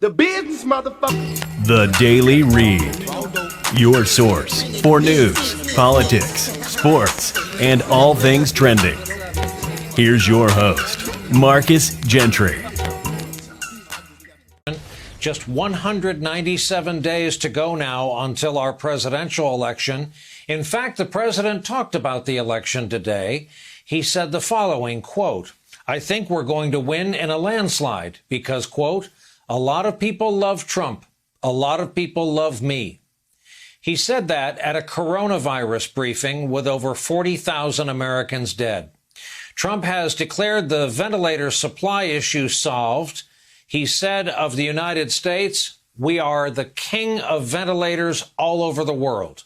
The business, motherfucker. The Daily Read. Your source for news, politics, sports, and all things trending. Here's your host, Marcus Gentry. Just 197 days to go now until our presidential election. In fact, the president talked about the election today. He said the following, quote, "I think we're going to win in a landslide because, quote, a lot of people love Trump. A lot of people love me." He said that at a coronavirus briefing with over 40,000 Americans dead. Trump has declared the ventilator supply issue solved. He said of the United States, "We are the king of ventilators all over the world."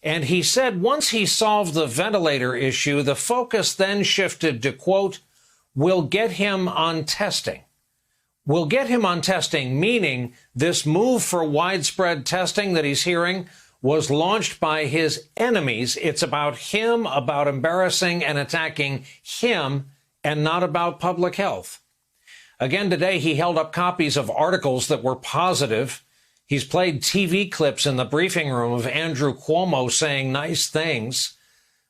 And he said once he solved the ventilator issue, the focus then shifted to, quote, "We'll get him on testing." We'll get him on testing, meaning this move for widespread testing that he's hearing was launched by his enemies. It's about him, about embarrassing and attacking him, and not about public health. Again, today, he held up copies of articles that were positive. He's played TV clips in the briefing room of Andrew Cuomo saying nice things.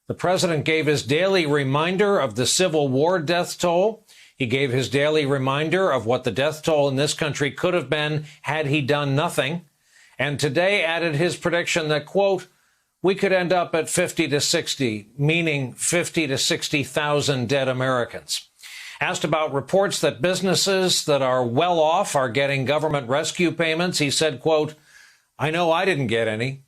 The president gave his daily reminder of the Civil War death toll. He gave his daily reminder of what the death toll in this country could have been had he done nothing. And today added his prediction that, quote, "We could end up at 50 to 60, meaning 50 to 60,000 dead Americans." Asked about reports that businesses that are well off are getting government rescue payments, he said, quote, "I know I didn't get any."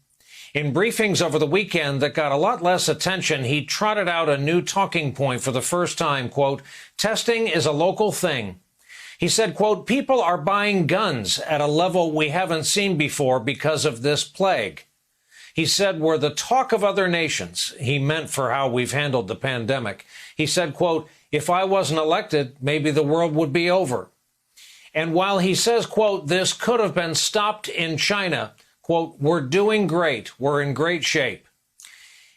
In briefings over the weekend that got a lot less attention, he trotted out a new talking point for the first time, quote, "Testing is a local thing." He said, quote, "People are buying guns at a level we haven't seen before because of this plague." He said, "We're the talk of other nations." He meant for how we've handled the pandemic. He said, quote, "If I wasn't elected, maybe the world would be over." And while he says, quote, "This could have been stopped in China," quote, "We're doing great. We're in great shape."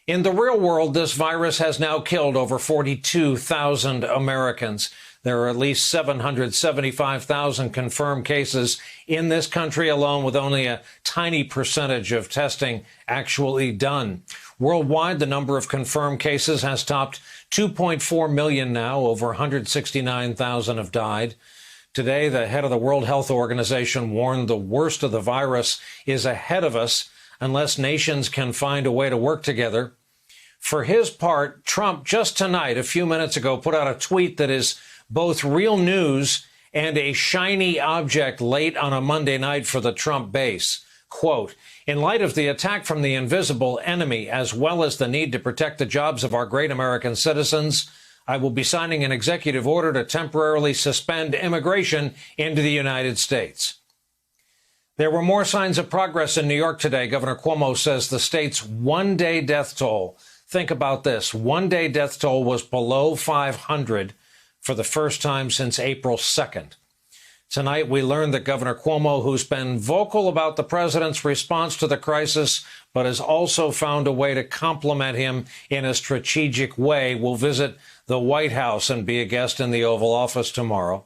In the real world, this virus has now killed over 42,000 Americans. There are at least 775,000 confirmed cases in this country alone, with only a tiny percentage of testing actually done. Worldwide, the number of confirmed cases has topped 2.4 million now. Over 169,000 have died. Today, the head of the World Health Organization warned the worst of the virus is ahead of us unless nations can find a way to work together. For his part, Trump just tonight, a few minutes ago, put out a tweet that is both real news and a shiny object late on a Monday night for the Trump base. Quote, "In light of the attack from the invisible enemy, as well as the need to protect the jobs of our great American citizens, I will be signing an executive order to temporarily suspend immigration into the United States." There were more signs of progress in New York today. Governor Cuomo says the state's one-day death toll, think about this, one-day death toll was below 500 for the first time since April 2nd. Tonight, we learned that Governor Cuomo, who's been vocal about the president's response to the crisis, but has also found a way to compliment him in a strategic way, will visit the White House and be a guest in the Oval Office tomorrow.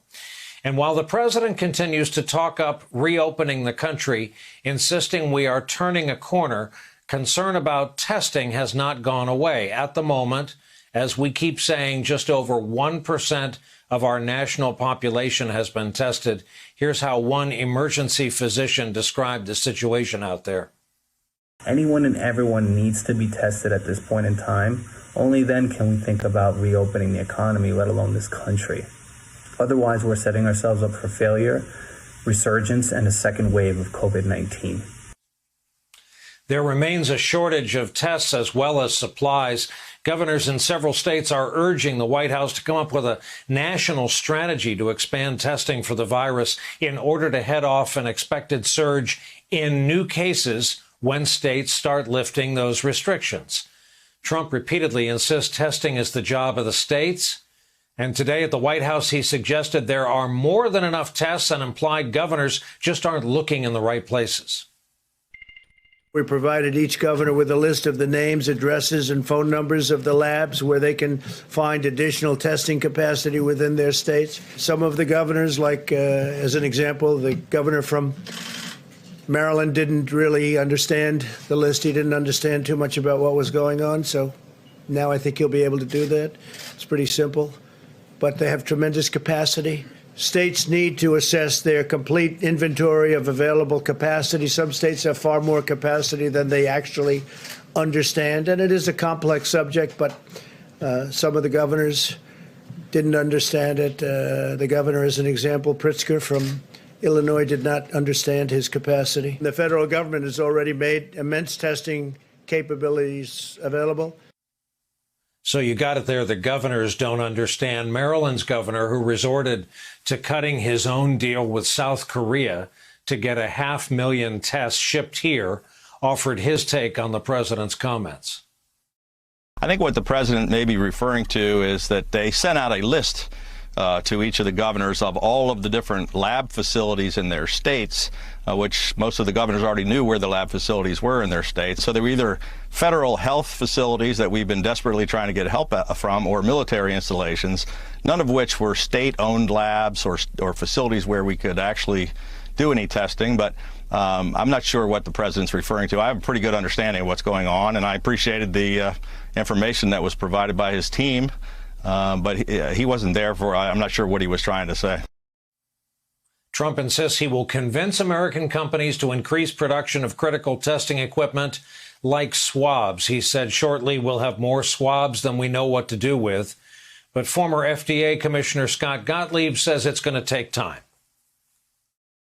And while the president continues to talk up reopening the country, insisting we are turning a corner, concern about testing has not gone away. At the moment, as we keep saying, just over 1% of our national population has been tested. Here's how one emergency physician described the situation out there. Anyone and everyone needs to be tested at this point in time. Only then can we think about reopening the economy, let alone this country. Otherwise, we're setting ourselves up for failure, resurgence, and a second wave of COVID-19. There remains a shortage of tests as well as supplies. Governors in several states are urging the White House to come up with a national strategy to expand testing for the virus in order to head off an expected surge in new cases when states start lifting those restrictions. Trump repeatedly insists testing is the job of the states. And today at the White House, he suggested there are more than enough tests and implied governors just aren't looking in the right places. We provided each governor with a list of the names, addresses, and phone numbers of the labs where they can find additional testing capacity within their states. Some of the governors, like, as an example, the governor from Maryland didn't really understand the list. He didn't understand too much about what was going on. So now I think he'll be able to do that. It's pretty simple. But they have tremendous capacity. States need to assess their complete inventory of available capacity. Some states have far more capacity than they actually understand. And it is a complex subject, but some of the governors didn't understand it. The governor, as an example, Pritzker from Illinois, did not understand his capacity. The federal government has already made immense testing capabilities available. So you got it there. The governors don't understand. Maryland's governor, who resorted to cutting his own deal with South Korea to get 500,000 tests shipped here, offered his take on the president's comments. I think what the president may be referring to is that they sent out a list to each of the governors of all of the different lab facilities in their states, which most of the governors already knew where the lab facilities were in their states. So they were either federal health facilities that we've been desperately trying to get help from, or military installations, none of which were state-owned labs or facilities where we could actually do any testing. But I'm not sure what the president's referring to. I have a pretty good understanding of what's going on, and I appreciated the information that was provided by his team. But he wasn't there for, I'm not sure what he was trying to say. Trump insists he will convince American companies to increase production of critical testing equipment like swabs. He said shortly we'll have more swabs than we know what to do with. But former FDA Commissioner Scott Gottlieb says it's going to take time.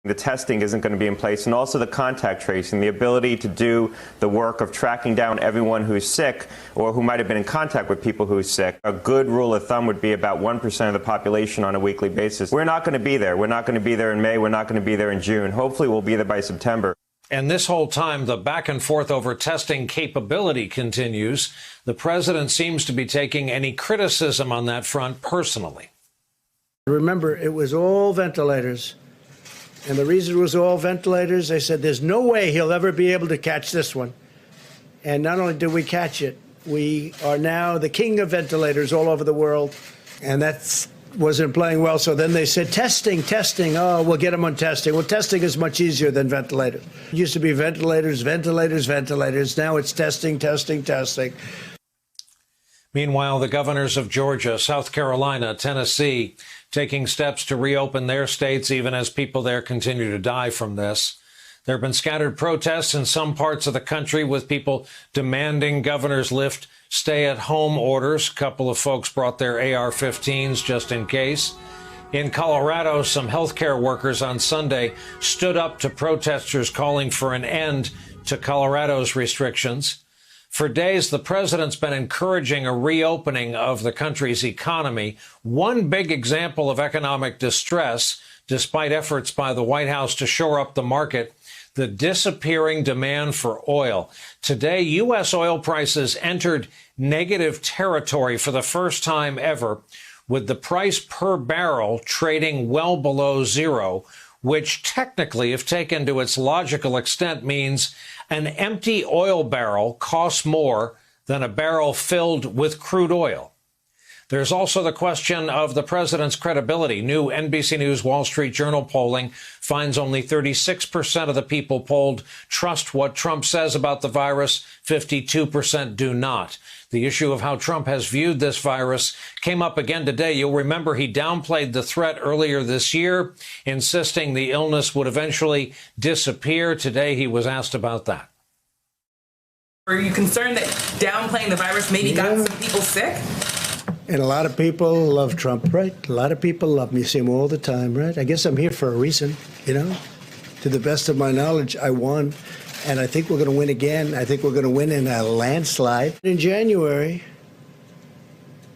The testing isn't going to be in place, and also the contact tracing, the ability to do the work of tracking down everyone who's sick or who might have been in contact with people who are sick. A good rule of thumb would be about 1% of the population on a weekly basis. We're not going to be there. We're not going to be there in May. We're not going to be there in June. Hopefully we'll be there by September. And this whole time, the back and forth over testing capability continues. The president seems to be taking any criticism on that front personally. Remember, it was all ventilators. And the reason it was all ventilators, they said there's no way he'll ever be able to catch this one. And not only did we catch it, we are now the king of ventilators all over the world. And that wasn't playing well. So then they said, testing. Oh, we'll get them on testing. Well, testing is much easier than ventilators. It used to be ventilators. Now it's testing. Meanwhile, the governors of Georgia, South Carolina, Tennessee, taking steps to reopen their states, even as people there continue to die from this. There have been scattered protests in some parts of the country with people demanding governors lift stay-at-home orders. A couple of folks brought their AR-15s just in case. In Colorado, some healthcare workers on Sunday stood up to protesters calling for an end to Colorado's restrictions. For days, the president's been encouraging a reopening of the country's economy. One big example of economic distress, despite efforts by the White House to shore up the market, the disappearing demand for oil. Today, U.S. oil prices entered negative territory for the first time ever, with the price per barrel trading well below zero, which technically, if taken to its logical extent, means an empty oil barrel costs more than a barrel filled with crude oil. There's also the question of the president's credibility. New NBC News Wall Street Journal polling finds only 36% of the people polled trust what Trump says about the virus. 52% do not. The issue of how Trump has viewed this virus came up again today. You'll remember he downplayed the threat earlier this year, insisting the illness would eventually disappear. Today he was asked about that. Are you concerned that downplaying the virus maybe got some people sick? And a lot of people love Trump, right? A lot of people love me. You see him all the time, right? I guess I'm here for a reason, you know? To the best of my knowledge, I won. And I think we're going to win again. I think we're going to win in a landslide. In January,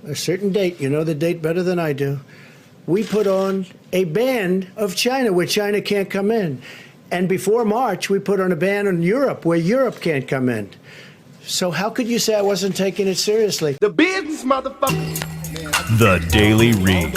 a certain date, you know the date better than I do, we put on a ban of China, where China can't come in. And before March, we put on a ban on Europe, where Europe can't come in. So how could you say I wasn't taking it seriously? The business, motherfucker. The Daily Read.